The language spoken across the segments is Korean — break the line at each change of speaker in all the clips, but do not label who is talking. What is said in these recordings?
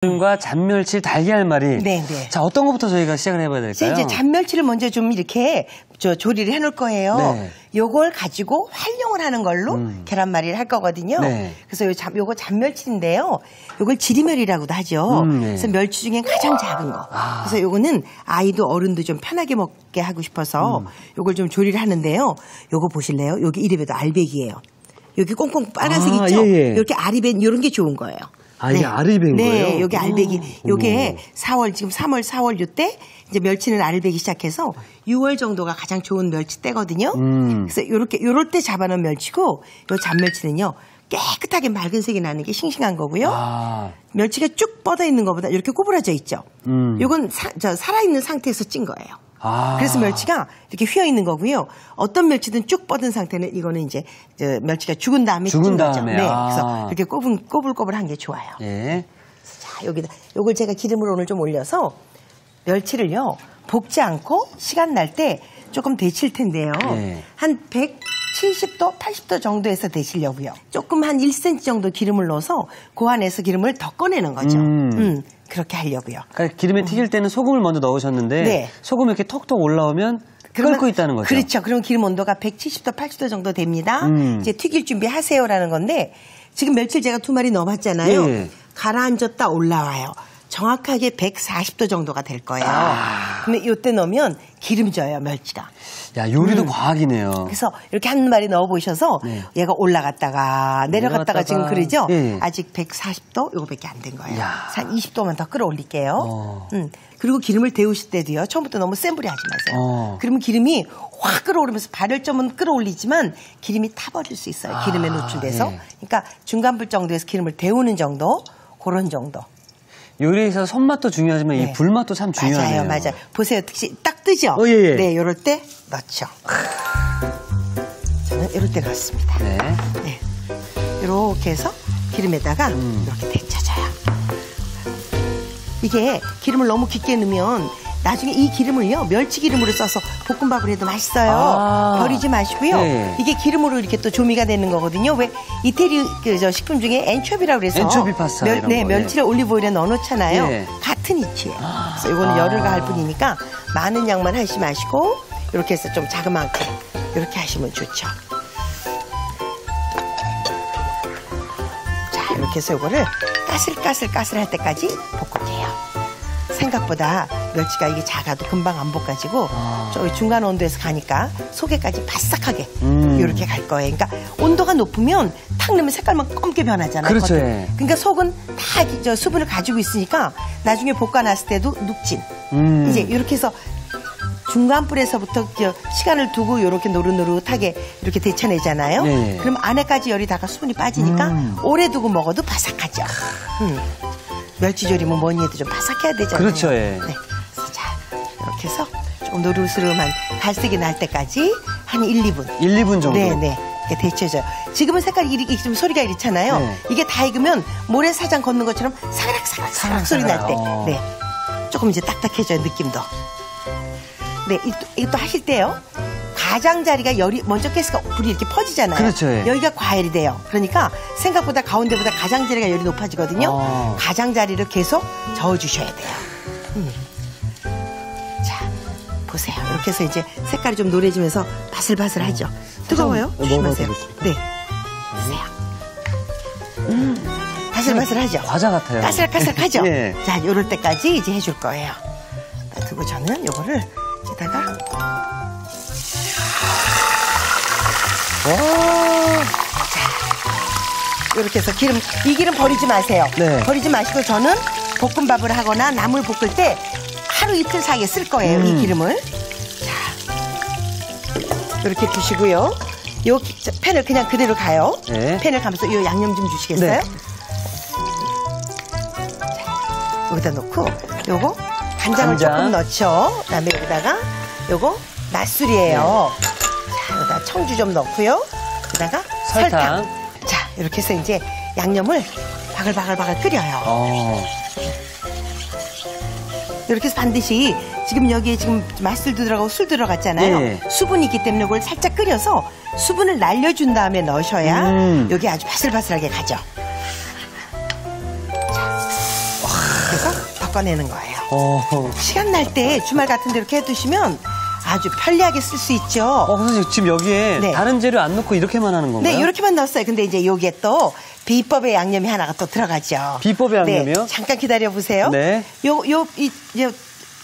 과 잔멸치 달걀말이.
네네.
자, 어떤 것부터 저희가 시작을 해봐야 될까요?
이제 잔멸치를 먼저 좀 이렇게 조리를 해놓을 거예요.
네.
요걸 가지고 활용을 하는 걸로 계란말이를 할 거거든요.
네.
그래서 요거 잔멸치인데요. 요걸 지리멸이라고도 하죠.
네.
그래서 멸치 중에 가장 작은 거. 그래서 요거는 아이도 어른도 좀 편하게 먹게 하고 싶어서 요걸 좀 조리를 하는데요. 요거 보실래요? 여기 이름에도 알배기예요. 여기 꽁꽁 빨간색 있죠?
예, 예.
이렇게 알이 밴 이런 게 좋은 거예요.
아, 이게 알이 밴 거예요?
네, 여기 알배기. 요게 4월, 지금 3월, 4월 요때 이제 멸치는 알을 배기 시작해서 6월 정도가 가장 좋은 멸치 때거든요. 그래서 요럴 때 잡아놓은 멸치고 요 잔멸치는요. 깨끗하게 맑은 색이 나는 게 싱싱한 거고요. 멸치가 쭉 뻗어 있는 것보다 이렇게 꼬부라져 있죠. 요건 살아있는 상태에서 찐 거예요. 그래서 멸치가 이렇게 휘어 있는 거고요. 어떤 멸치든 쭉 뻗은 상태는 이거는 이제 멸치가 죽은 다음에 찐 거죠. 네, 그래서 이렇게 꼬불꼬불한 게 좋아요.
예.
자, 여기다 요걸 제가 기름을 오늘 좀 올려서 멸치를요 볶지 않고 시간 날 때 조금 데칠 텐데요.
네.
한 170도, 80도 정도에서 데치려고요. 조금 한 1cm 정도 기름을 넣어서 그 안에서 기름을 더 꺼내는 거죠. 그렇게 하려고요.
그러니까 기름에 튀길 때는 소금을 먼저 넣으셨는데
네.
소금이 이렇게 톡톡 올라오면 끓고 있다는 거죠.
그렇죠. 그럼 기름 온도가 170도, 80도 정도 됩니다. 이제 튀길 준비하세요라는 건데 지금 멸치를 제가 2마리 넣어봤잖아요.
예.
가라앉았다 올라와요. 정확하게 140도 정도가 될 거예요. 근데 이때 넣으면 기름져요, 멸치가.
야, 요리도 과학이네요.
그래서 이렇게 한 마리 넣어보셔서 얘가 올라갔다가 내려갔다가 지금 그러죠?
예.
아직 140도 요거밖에 안 된 거예요.
야.
한 20도만 더 끌어올릴게요. 그리고 기름을 데우실 때도요. 처음부터 너무 센 불에 하지 마세요. 그러면 기름이 확 끌어오르면서 발열점은 끌어올리지만 기름이 타버릴 수 있어요. 기름에 노출돼서.
예.
그러니까 중간불 정도에서 기름을 데우는 정도, 그런 정도.
요리에서 손맛도 중요하지만
네.
이 불맛도 참 중요하네요.
맞아요. 보세요. 특히 딱 뜨죠?
예.
네, 요럴 때 넣죠. 저는 요럴 때 넣습니다.
네.
네. 이렇게 해서 기름에다가 이렇게 데쳐줘요. 이게 기름을 너무 깊게 넣으면 나중에 이 기름을요 멸치 기름으로 써서 볶음밥을 해도 맛있어요. 버리지 마시고요.
네.
이게 기름으로 이렇게 또 조미가 되는 거거든요. 왜 이태리 식품 중에 엔초비라고 그래서
엔초비 파스타 이런 거.
멸치를 올리브오일에 넣어놓잖아요.
네.
같은 이치예요. 그래서 이거는 열을 가할 뿐이니까 많은 양만 하지 마시고 이렇게 해서 좀 자그만큼 이렇게 하시면 좋죠. 자, 이렇게 해서 이거를 까슬까슬 할 때까지 볶을게요. 생각보다 멸치가 이게 작아도 금방 안 볶아지고 저 중간 온도에서 가니까 속에까지 바싹하게 이렇게 갈 거예요. 그러니까 온도가 높으면 탁 넣으면 색깔만 검게 변하잖아요.
그렇죠. 예.
그러니까 속은 다 저 수분을 가지고 있으니까 나중에 볶아놨을 때도 눅진. 이제 이렇게 해서 중간 불에서부터 시간을 두고 이렇게 노릇노릇하게 이렇게 데쳐내잖아요.
네.
그럼 안에까지 열이 다가 수분이 빠지니까 오래 두고 먹어도 바삭하죠. 멸치조림은 뭐니 해도 좀 바삭해야 되잖아요.
그렇죠, 예.
네. 그래서 자, 이렇게 해서 조금 노르스름한 갈색이 날 때까지 한 1, 2분.
1, 2분 정도?
네네. 이렇게 데쳐줘요. 지금은 색깔이 이렇게 좀 소리가 이렇잖아요.
네.
이게 다 익으면 모래사장 걷는 것처럼 사각사각 소리 날 때. 네. 조금 이제 딱딱해져요, 느낌도. 네, 이것도 하실 때요. 가장자리가 열이 먼저 가스가 불이 이렇게 퍼지잖아요.
그렇죠. 예.
여기가 과열이 돼요. 그러니까 생각보다 가운데보다 가장자리가 열이 높아지거든요. 가장자리를 계속 저어주셔야 돼요. 자, 보세요. 이렇게 해서 이제 색깔이 좀 노래지면서 바슬바슬하죠. 뜨거워요? 조심하세요. 네. 보세요. 바슬바슬하죠.
과자 같아요.
까슬까슬하죠.
예.
자, 요럴 때까지 이제 해줄 거예요. 그리고 저는 요거를 여기다가 이렇게 해서 이 기름 버리지 마세요.
네.
버리지 마시고 저는 볶음밥을 하거나 나물 볶을 때 하루 이틀 사이에 쓸 거예요. 이 기름을. 자, 이렇게 두시고요. 요 팬을 그냥 그대로 가요.
네.
팬을 가면서 요 양념 좀 주시겠어요?
네.
자, 여기다 놓고 요거 간장을 조금 넣죠. 그다음에 여기다가 요거 맛술이에요. 자, 여기다 청주 좀 넣고요. 여기다가 설탕. 자, 이렇게 해서 이제 양념을 바글바글 끓여요. 이렇게 해서 반드시 지금 여기에 지금 맛술도 들어가고 술 들어갔잖아요.
네.
수분이 있기 때문에 이걸 살짝 끓여서 수분을 날려준 다음에 넣으셔야 여기 아주 바슬바슬하게 가죠. 자, 이렇게 해서 덮어내는 거예요.
어.
시간 날 때 주말 같은 데 이렇게 해두시면 아주 편리하게 쓸 수 있죠.
선생님 지금 여기에
네.
다른 재료 안 넣고 이렇게만 하는 건가요?
네, 이렇게만 넣었어요. 근데 이제 요게 또 비법의 양념이 하나가 또 들어가죠.
비법의 양념이요?
네, 잠깐 기다려 보세요.
네.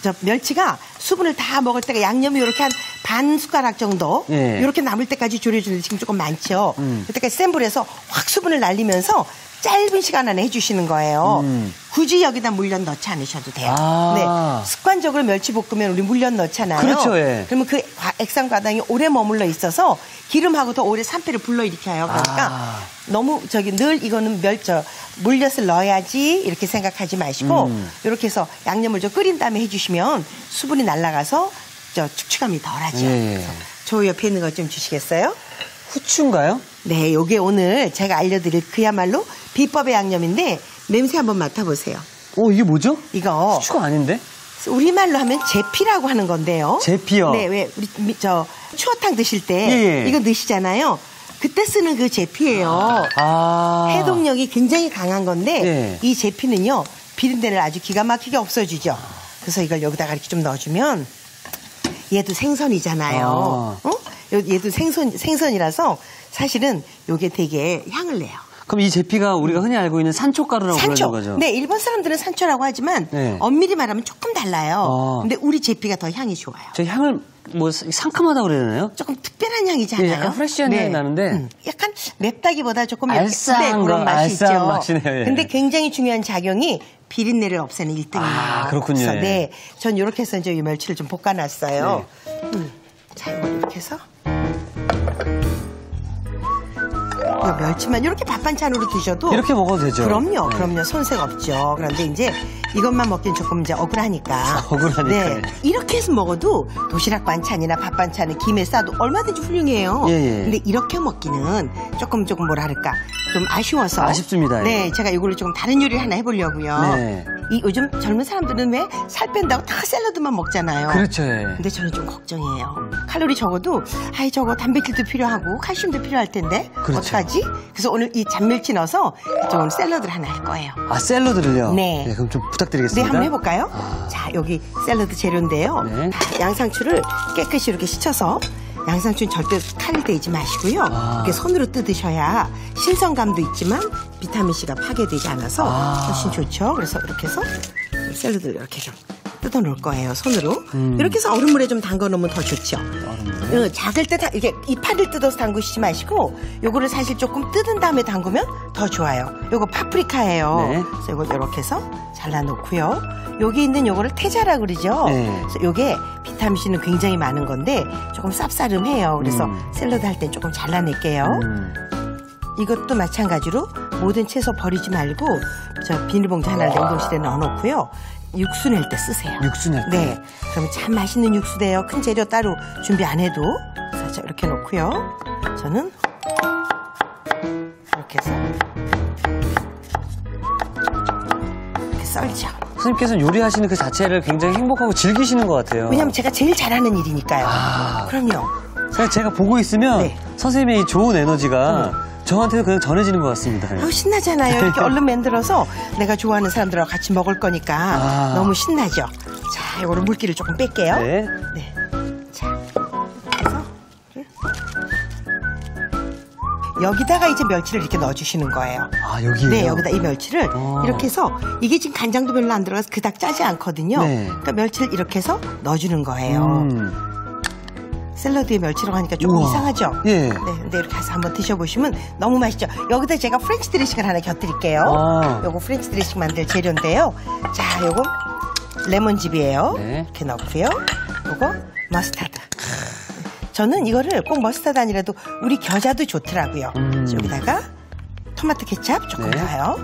저 멸치가 수분을 다 먹을 때가 양념이 이렇게 한 반 숟가락 정도
예.
이렇게 남을 때까지 졸여주는데 지금 조금 많죠. 그때까지 센 불에서 확 수분을 날리면서 짧은 시간 안에 해주시는 거예요. 굳이 여기다 물엿 넣지 않으셔도 돼요.
아.
네, 습관적으로 멸치 볶으면 우리 물엿 넣잖아요.
그렇죠, 예.
그러면 그 액상 과당이 오래 머물러 있어서 기름하고 더 오래 산패를 불러일으켜요. 그러니까 너무 늘 이거는 물엿을 넣어야지 이렇게 생각하지 마시고 이렇게 해서 양념을 좀 끓인 다음에 해주시면 수분이 날아가서 축축함이 덜하죠.
예.
그래서 저 옆에 있는 거 좀 주시겠어요?
후추인가요?
네, 요게 오늘 제가 알려드릴 그야말로 비법의 양념인데 냄새 한번 맡아보세요.
이게 뭐죠?
이거
후추가 아닌데?
우리말로 하면 제피라고 하는 건데요.
제피요?
네, 왜 우리 추어탕 드실 때
예.
이거 넣으시잖아요. 그때 쓰는 그 제피예요. 해독력이 굉장히 강한 건데
예.
이 제피는요 비린내를 아주 기가 막히게 없애주죠. 그래서 이걸 여기다가 이렇게 좀 넣어주면 얘도 생선이잖아요. 얘도 생선이라서 사실은 요게 되게 향을 내요.
그럼 이 제피가 우리가 흔히 알고 있는 산초가루라고 부르는 거죠?
네, 일본 사람들은 산초라고 하지만
네.
엄밀히 말하면 조금 달라요. 근데 우리 제피가 더 향이 좋아요.
저 향을 상큼하다고 그래야 되나요?
조금 특별한 향이잖아요.
예, 약간 프레쉬한 향이 나는데
약간 맵다기보다 조금
알싸한
그런 맛이 있죠.
맛이네요. 예.
근데 굉장히 중요한 작용이 비린내를 없애는 1등이에요.
그렇군요.
그래서
예.
네, 전 이렇게 해서 이제 이 멸치를 좀 볶아놨어요. 자, 이걸 이렇게 해서 이 멸치만 이렇게 밥 반찬으로 드셔도
이렇게 먹어도 되죠?
그럼요,
네.
그럼요. 손색 없죠. 그런데 이제 이것만 먹긴 조금 이제 억울하니까.
억울하니까.
네, 이렇게 해서 먹어도 도시락 반찬이나 밥 반찬을 김에 싸도 얼마든지 훌륭해요.
예.
근데 이렇게 먹기는 조금 뭐랄까 좀 아쉬워서.
아쉽습니다. 예.
네, 제가 이거를 조금 다른 요리를 하나 해보려고요.
네.
요즘 젊은 사람들은 왜 살 뺀다고 다 샐러드만 먹잖아요.
그렇죠. 예.
근데 저는 좀 걱정이에요. 칼로리 적어도 저거 단백질도 필요하고 칼슘도 필요할 텐데
그렇죠.
어떡하지? 그래서 오늘 이 잔멸치 넣어서 좀 샐러드를 하나 할 거예요.
샐러드를요?
네.
그럼 좀
네,
부탁드리겠습니다.
한번 해볼까요? 자, 여기 샐러드 재료인데요.
네.
양상추를 깨끗이 이렇게 씻어서 양상추는 절대 칼을 대지 마시고요. 이렇게 손으로 뜯으셔야 신선감도 있지만 비타민C가 파괴되지 않아서 훨씬 좋죠. 그래서 이렇게 해서 샐러드를 이렇게 좀 뜯어 놓을 거예요, 손으로. 이렇게 해서 얼음물에 좀 담궈 놓으면 더 좋죠. 작을 때 이렇게 이파를 뜯어서 담그시지 마시고 요거를 사실 조금 뜯은 다음에 담그면 더 좋아요. 요거 파프리카예요.
네.
그래서 이걸 이렇게 해서 잘라 놓고요. 여기 있는 요거를 태자라 그러죠.
네.
그래서 요게 비타민C는 굉장히 많은 건데 조금 쌉싸름해요. 그래서 샐러드 할 땐 조금 잘라낼게요. 이것도 마찬가지로 모든 채소 버리지 말고 저 비닐봉지 하나를 냉동실에 넣어놓고요. 육수 낼 때 쓰세요.
육수 낼 때?
네. 그러면 참 맛있는 육수 돼요. 큰 재료 따로 준비 안 해도. 그래서 이렇게 놓고요. 저는 이렇게 해서 이렇게 썰죠.
선생님께서는 요리하시는 그 자체를 굉장히 행복하고 즐기시는 것 같아요.
왜냐면 제가 제일 잘하는 일이니까요. 그럼요.
제가 보고 있으면
네.
선생님의 이 좋은 에너지가 저한테도 그냥 전해지는 것 같습니다.
신나잖아요. 이렇게 얼른 만들어서 내가 좋아하는 사람들하고 같이 먹을 거니까 너무 신나죠. 자, 이거를 물기를 조금 뺄게요.
네.
네. 자, 그래서 여기다가 이제 멸치를 이렇게 넣어주시는 거예요.
여기요?
네, 여기다 이 멸치를 이렇게 해서 이게 지금 간장도 별로 안 들어가서 그닥 짜지 않거든요.
네.
그러니까 멸치를 이렇게 해서 넣어주는 거예요. 샐러드에 멸치라고 하니까 조금
우와.
이상하죠?
예.
네, 근데 이렇게 해서 한번 드셔보시면 너무 맛있죠? 여기다 제가 프렌치 드레싱을 하나 곁드릴게요. 요거 프렌치 드레싱 만들 재료인데요. 자, 요거 레몬즙이에요.
네.
이렇게 넣고요. 요거 머스타드. 저는 이거를 꼭 머스타드 아니라도 우리 겨자도 좋더라고요. 그래서 여기다가 토마토 케찹 조금
네.
넣어요.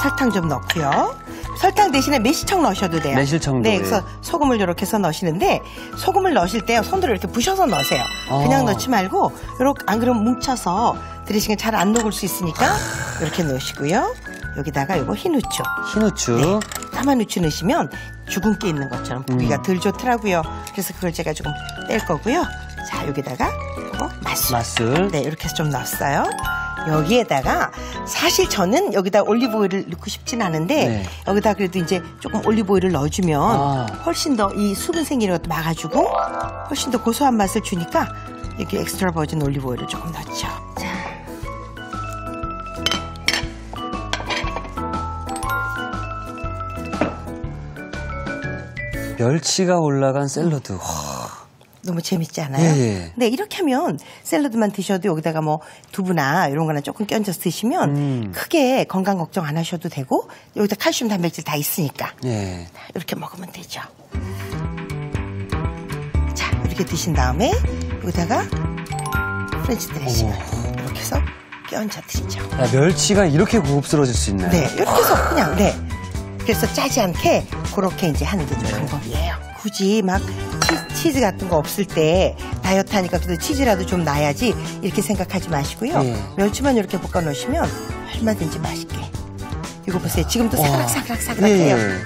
설탕 좀 넣고요. 설탕 대신에 매실청 넣으셔도 돼요.
매실청도,
네,
예.
그래서 소금을 이렇게 해서 넣으시는데 소금을 넣으실 때 손으로 이렇게 부셔서 넣으세요. 그냥 넣지 말고 이렇게 안 그러면 뭉쳐서 드레싱을 잘 안 녹을 수 있으니까 이렇게 넣으시고요. 여기다가 이거 흰 후추.
흰 후추.
네, 까만 후추 넣으시면 주근깨 있는 것처럼 보기가 덜 좋더라고요. 그래서 그걸 제가 조금 뺄 거고요. 자, 여기다가 이거 맛술.
맛술.
네, 이렇게 해서 좀 넣었어요. 여기에다가 사실 저는 여기다 올리브 오일을 넣고 싶진 않은데
네.
여기다 그래도 이제 조금 올리브 오일을 넣어주면 훨씬 더 이 수분 생기는 것도 막아주고 훨씬 더 고소한 맛을 주니까 여기 엑스트라 버진 올리브 오일을 조금 넣죠. 자.
멸치가 올라간 샐러드.
너무 재밌지 않아요?
예.
네, 이렇게 하면 샐러드만 드셔도 여기다가 뭐 두부나 이런 거나 조금 껴얹어서 드시면 크게 건강 걱정 안 하셔도 되고 여기다 칼슘 단백질 다 있으니까
예.
이렇게 먹으면 되죠. 자, 이렇게 드신 다음에 여기다가 프렌치 드레싱 이렇게 해서 껴얹어 드시죠.
야, 멸치가 이렇게 고급스러워질 수 있나요?
네, 이렇게 해서 그냥 그래서 짜지 않게 그렇게 이제 하는 게 좀 방법이에요. 굳이 막 치즈 같은 거 없을 때 다이어트 하니까 그래도 치즈라도 좀 놔야지 이렇게 생각하지 마시고요. 멸치만 이렇게 볶아 놓으시면 얼마든지 맛있게. 이거 보세요. 지금도 사각사각사각해요.
예.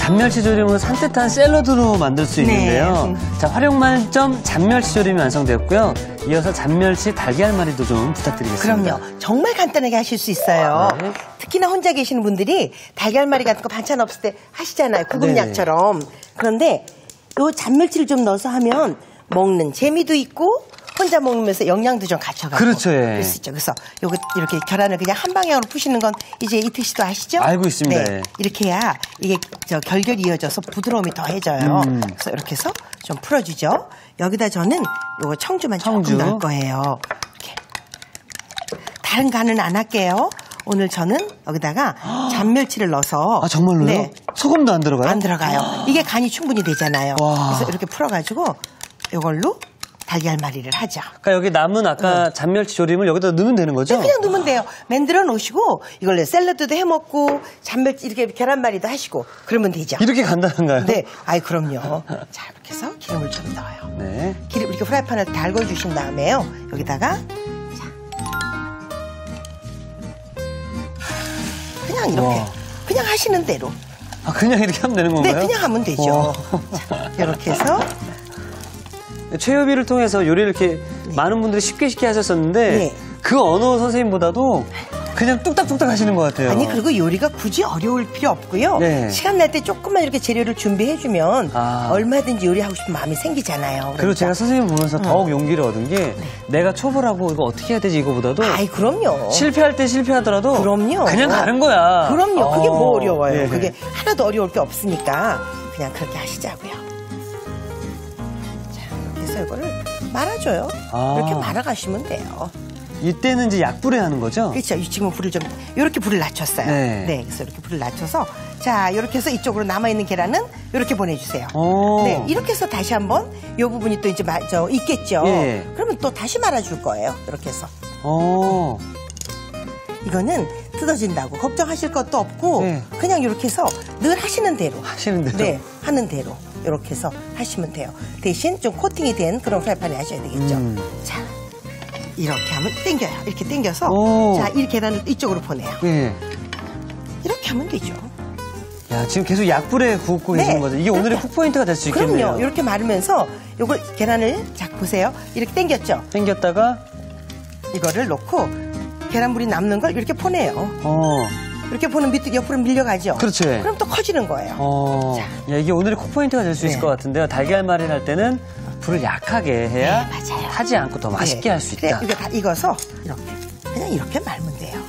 잔멸치 조림은 산뜻한 샐러드로 만들 수 있는데요. 자, 활용 만점 잔멸치 조림이 완성되었고요. 이어서 잔멸치 달걀말이도 좀 부탁드리겠습니다.
그럼요. 정말 간단하게 하실 수 있어요.
네.
특히나 혼자 계시는 분들이 달걀말이 같은 거 반찬 없을 때 하시잖아요. 구급약처럼. 그런데 요 잔멸치를 좀 넣어서 하면 먹는 재미도 있고 혼자 먹으면서 영양도 좀 갖춰가고.
그렇죠, 예.
그럴 수 있죠. 그래서 요거 이렇게 계란을 그냥 한 방향으로 푸시는 건 이제 이태 씨도 아시죠?
알고 있습니다.
네. 이렇게 해야 이게 결결이 이어져서 부드러움이 더해져요. 그래서 이렇게 해서 좀 풀어주죠. 여기다 저는 요거 청주만 조금 넣을 거예요. 이렇게. 다른 간은 안 할게요. 오늘 저는 여기다가 잔멸치를 넣어서.
아, 정말로요?
네.
소금도 안 들어가요?
안 들어가요. 이게 간이 충분히 되잖아요.
와.
그래서 이렇게 풀어가지고 이걸로 달걀말이를 하죠.
그러니까 여기 남은 아까 잔멸치 조림을 여기다 넣으면 되는 거죠?
네, 그냥 넣으면 돼요. 만들어 놓으시고 이걸로 샐러드도 해 먹고 잔멸치 이렇게 계란말이도 하시고 그러면 되죠.
이렇게 간단한가요?
네, 아이 그럼요. 자, 이렇게 해서 기름을 좀 넣어요.
네.
기름 이렇게 프라이팬을 달궈 주신 다음에요. 여기다가 그냥 이렇게 그냥 하시는 대로.
아, 그냥 이렇게 하면 되는 건가요?
네, 그냥 하면 되죠. 자, 이렇게 해서
최효비를 통해서 요리를 이렇게 많은 분들이 쉽게 하셨었는데
네.
그 어느 선생님보다도 그냥 뚝딱뚝딱 하시는 것 같아요.
아니 그리고 요리가 굳이 어려울 필요 없고요.
네.
시간 날 때 조금만 이렇게 재료를 준비해주면
아.
얼마든지 요리하고 싶은 마음이 생기잖아요.
그리고 제가 선생님 보면서 더욱 용기를 얻은 게 내가 초보라고 이거 어떻게 해야 되지 이거보다도
아이 그럼요.
실패할 때 실패하더라도
그럼요.
그냥 가는 거야.
그럼요. 그게 뭐 어려워요.
네.
그게 하나도 어려울 게 없으니까 그냥 그렇게 하시자고요. 자, 이렇게 해서 이거를 말아줘요.
아.
이렇게 말아가시면 돼요.
이때는 이제 약불에 하는 거죠?
그렇죠. 지금 불을 좀 이렇게 불을 낮췄어요.
네.
그래서 이렇게 불을 낮춰서 자 이렇게 해서 이쪽으로 남아 있는 계란은 이렇게 보내주세요.
오.
네, 이렇게 해서 다시 한번 이 부분이 또 이제 있겠죠.
예.
그러면 또 다시 말아줄 거예요. 이렇게 해서
어.
이거는 뜯어진다고 걱정하실 것도 없고
네.
그냥 이렇게 해서 늘 하시는 대로
하시는 대로.
네, 하는 대로 이렇게 해서 하시면 돼요. 대신 좀 코팅이 된 그런 프라이팬에 하셔야 되겠죠. 자. 이렇게 하면 땡겨요. 이렇게 땡겨서
오.
자, 이 계란을 이쪽으로 보내요.
예.
이렇게 하면 되죠.
야, 지금 계속 약불에 굽고
네.
계시는 거죠? 이게 오늘의 쿡 포인트가 될 수 있겠네요.
그럼요. 이렇게 마르면서 요걸 계란을 자 보세요. 이렇게 땡겼죠.
당겼다가
이거를 놓고 계란물이 남는 걸 이렇게 보내요. 이렇게 보는 밑에 옆으로 밀려가죠.
그렇죠.
그럼 또 커지는 거예요. 자.
야, 이게 오늘의 쿡 포인트가 될 수 있을
네.
것 같은데요. 달걀말이를 할 때는 불을 약하게 해야
네, 맞아요.
타지 않고 더 맛있게
네.
할 수 있다.
그래, 이거 다 익어서 이렇게 그냥 이렇게 말면 돼요.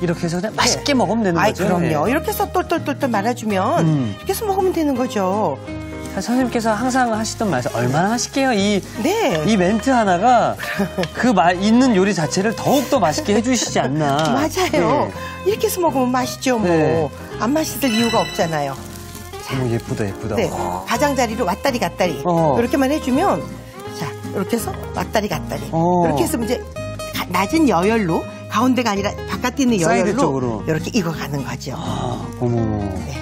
이렇게 해서 그냥 맛있게 먹으면 되는
아이,
거죠.
그럼요.
네.
이렇게 해서 똘똘똘똘 말아주면 이렇게 해서 먹으면 되는 거죠.
선생님께서 항상 하시던 말씀 얼마나 맛있게요. 이 멘트 하나가 그 있는 요리 자체를 더욱더 맛있게 해주시지 않나.
맞아요.
네.
이렇게 해서 먹으면 맛있죠. 뭐.
네.
안 맛있을 이유가 없잖아요.
오, 예쁘다, 예쁘다.
네. 가장자리로 왔다리 갔다리. 이렇게만 해주면 자 이렇게 해서 왔다리 갔다리. 이렇게 해서 이제 낮은 여열로 가운데가 아니라 바깥에 있는
사이드
여열로
쪽으로.
이렇게 익어가는 거죠.
어머.
네.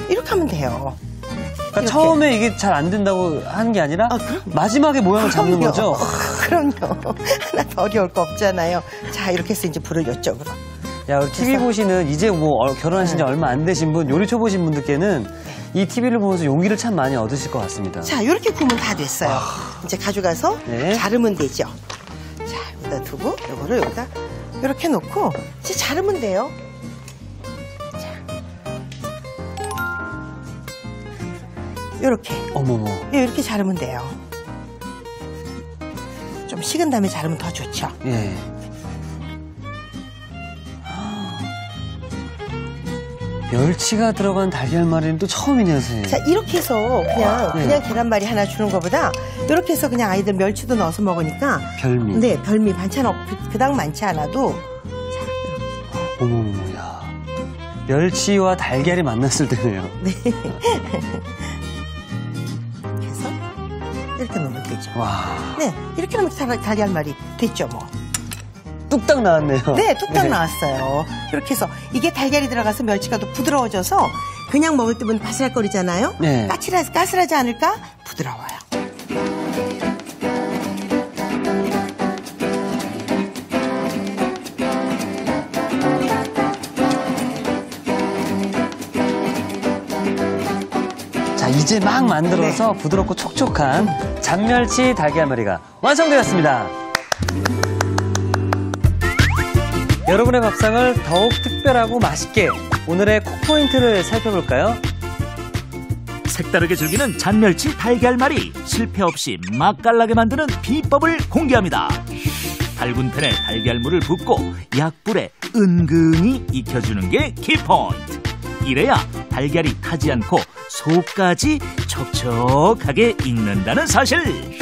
이렇게 하면 돼요.
그러니까
이렇게.
처음에 이게 잘 안 된다고 하는 게 아니라
그럼요.
마지막에 모양을 잡는 거죠?
그럼요. 하나 더 어려울 거 없잖아요. 자, 이렇게 해서 이제 불을 이쪽으로.
야, TV 보시는 이제 뭐 결혼하신 지 얼마 안 되신 분, 요리 초보신 분들께는 이 TV를 보면서 용기를 참 많이 얻으실 것 같습니다.
자, 이렇게 구우면 다 됐어요. 이제 가져가서
네.
자르면 되죠. 자, 여기다 두고 요거를 여기다 이렇게 놓고 이제 자르면 돼요. 이렇게.
어머머.
이렇게 자르면 돼요. 좀 식은 다음에 자르면 더 좋죠.
예. 멸치가 들어간 달걀말이는 또 처음이네요, 선생님.
자, 이렇게 해서 그냥
네.
계란말이 하나 주는 것보다 이렇게 해서 그냥 아이들 멸치도 넣어서 먹으니까
별미.
네, 별미 반찬 그닥 많지 않아도
어머머, 야. 멸치와 달걀이 만났을 때네요.
네. 이렇게 해서 이렇게 넣으면 되죠.
와.
네, 이렇게 넣으면 달걀말이 됐죠, 뭐.
뚝딱 나왔네요.
네, 뚝딱 나왔어요. 이렇게 해서 이게 달걀이 들어가서 멸치가 더 부드러워져서 그냥 먹을 때는 바스락거리잖아요.
네.
까슬하지 않을까? 부드러워요.
자, 이제 막 만들어서 부드럽고 촉촉한 잔멸치 달걀말이가 완성되었습니다. 여러분의 밥상을 더욱 특별하고 맛있게 오늘의 콕포인트를 살펴볼까요?
색다르게 즐기는 잔멸치 달걀말이 실패 없이 맛깔나게 만드는 비법을 공개합니다. 달군 팬에 달걀물을 붓고 약불에 은근히 익혀주는 게 키포인트. 이래야 달걀이 타지 않고 속까지 촉촉하게 익는다는 사실.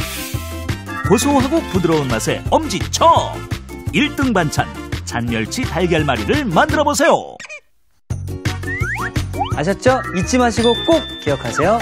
고소하고 부드러운 맛의 엄지척 1등 반찬 잔멸치 달걀말이를 만들어보세요.
아셨죠? 잊지 마시고 꼭 기억하세요.